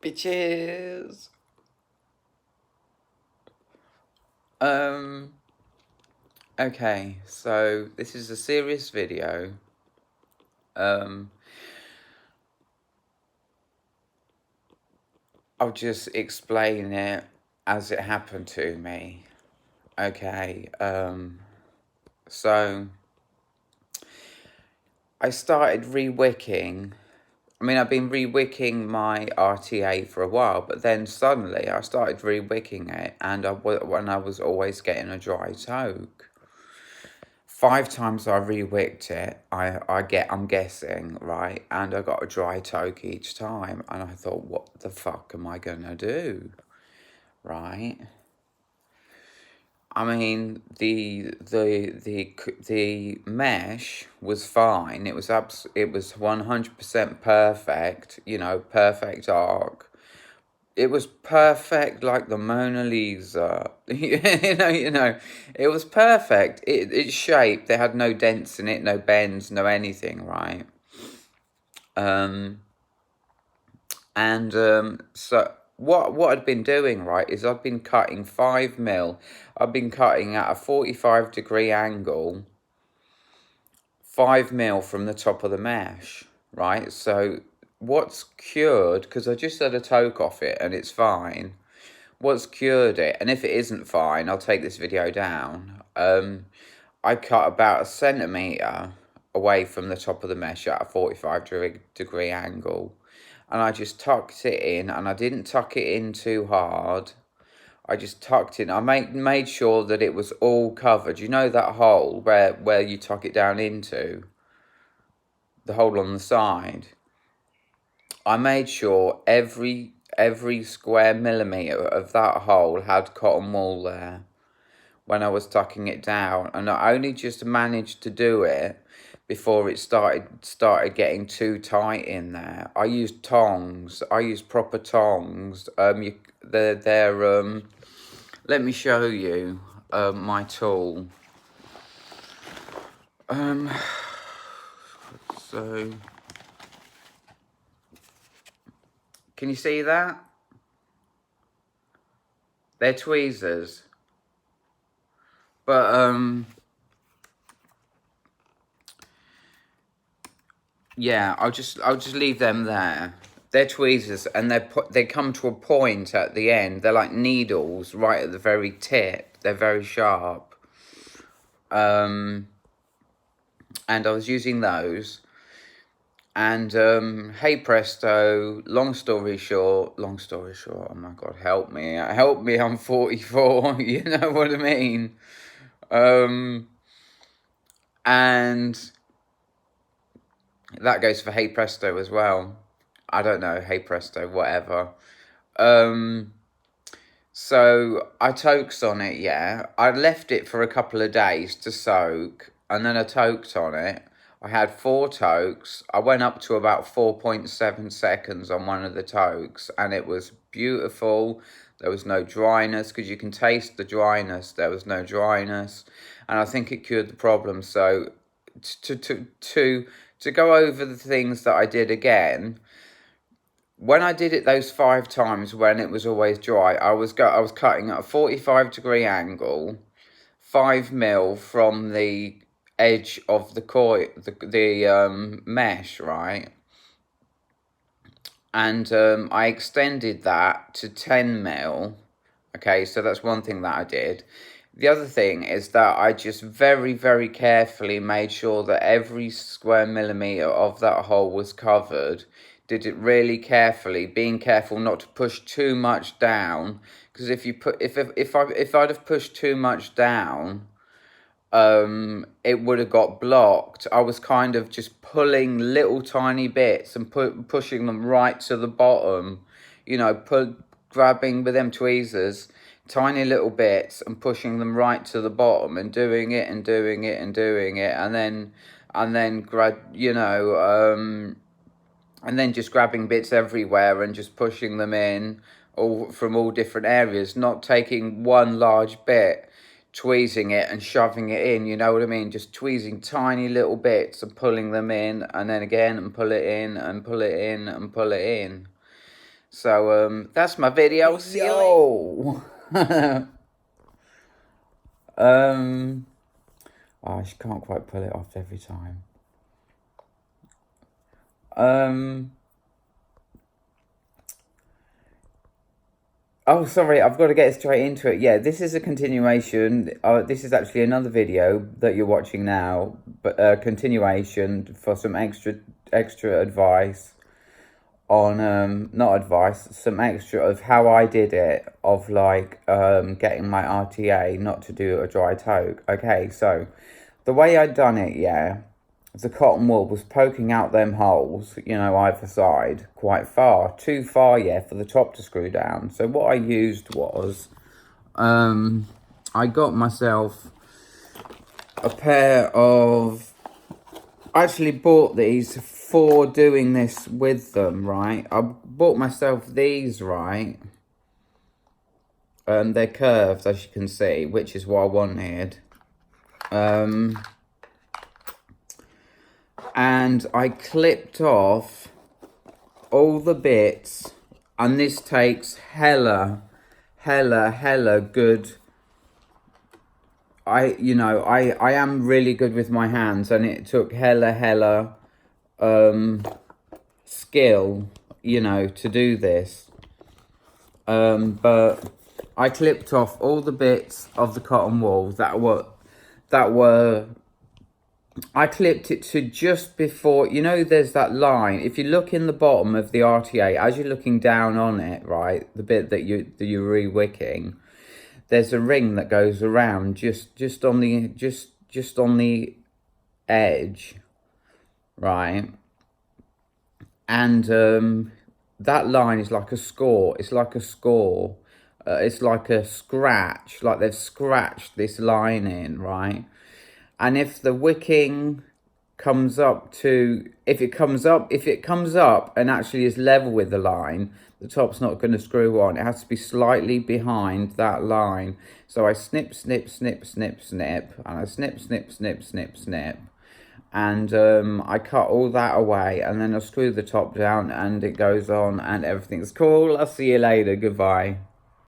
Bitches. Okay, so this is a serious video. I'll just explain it as it happened to me. Okay, so I started rewicking. I mean, I've been rewicking my RTA for a while, but then suddenly I started rewicking it, and when I was always getting a dry toke. 5 times I rewicked it, I'm guessing, right? And I got a dry toke each time, and I thought, what the fuck am I gonna do, right? I mean, the mesh was fine. It was 100% perfect. You know, perfect arc. It was perfect, like the Mona Lisa. you know, it was perfect. Its shape. There had no dents in it, no bends, no anything, right? So what I'd been doing, right, is I'd been cutting 5mm. I've been cutting at a 45-degree angle, 5mm from the top of the mesh, right? So what's cured, because I just had a toke off it and it's fine. What's cured it, and if it isn't fine, I'll take this video down. I cut about 1 centimetre away from the top of the mesh at a 45-degree angle. And I just tucked it in, and I didn't tuck it in too hard. I just tucked in. I made sure that it was all covered. You know that hole where you tuck it down into? The hole on the side. I made sure every square millimetre of that hole had cotton wool there when I was tucking it down, and I only just managed to do it before it started getting too tight in there. I used tongs. I used proper tongs. They're let me show you my tool. So can you see that? They're tweezers. But yeah, I'll just leave them there. They're tweezers, and they come to a point at the end. They're like needles right at the very tip. They're very sharp. And I was using those. And hey presto, long story short, oh my God, help me, I'm 44, you know what I mean? And that goes for hey presto as well. I don't know, hey presto, whatever. So I toked on it, yeah. I left it for a couple of days to soak, and then I toked on it. I had 4 tokes. I went up to about 4.7 seconds on one of the tokes, and it was beautiful. There was no dryness, because you can taste the dryness. There was no dryness, and I think it cured the problem. So to go over the things that I did again, when I did it those 5 times when it was always dry, I was cutting at a 45-degree angle, 5mm from the edge of the mesh, right? And I extended that to 10mm. Okay, so that's one thing that I did. The other thing is that I just very, very carefully made sure that every square millimetre of that hole was covered. Did it really carefully, being careful not to push too much down, because if I'd have pushed too much down, it would have got blocked. I was kind of just pulling little tiny bits and pushing them right to the bottom, you know, grabbing with them tweezers tiny little bits and pushing them right to the bottom, and doing it and doing it and doing it, and then and then just grabbing bits everywhere and just pushing them in all from all different areas, not taking one large bit, tweezing it and shoving it in, you know what I mean? Just tweezing tiny little bits and pulling them in, and then again, and pull it in and pull it in and pull it in. So that's my video. Yo. Oh, she can't quite pull it off every time. Oh, sorry, I've got to get straight into it. Yeah, this is a continuation. This is actually another video that you're watching now, but a continuation for some extra advice on, not advice, some extra of how I did it, of like getting my RTA not to do a dry toke. Okay, so the way I'd done it, yeah, the cotton wool was poking out them holes, you know, either side, quite far. Too far, yeah, for the top to screw down. So what I used was, I got myself a pair of, I actually bought these for doing this with them, right? I bought myself these, right? They're curved, as you can see, which is what I wanted. And I clipped off all the bits, and this takes hella good. I am really good with my hands, and it took hella skill, you know, to do this. But I clipped off all the bits of the cotton wool that were I clipped it to just before, you know, there's that line. If you look in the bottom of the RTA, as you're looking down on it, right, the bit that you're rewicking, there's a ring that goes around just on the edge, right? And that line is like a score. It's like a score. It's like a scratch, like they've scratched this line in, right? And if the wicking comes up if it comes up and actually is level with the line, the top's not going to screw on. It has to be slightly behind that line. So I snip, and I snip, and I cut all that away, and then I screw the top down, and it goes on, and everything's cool. I'll see you later. Goodbye.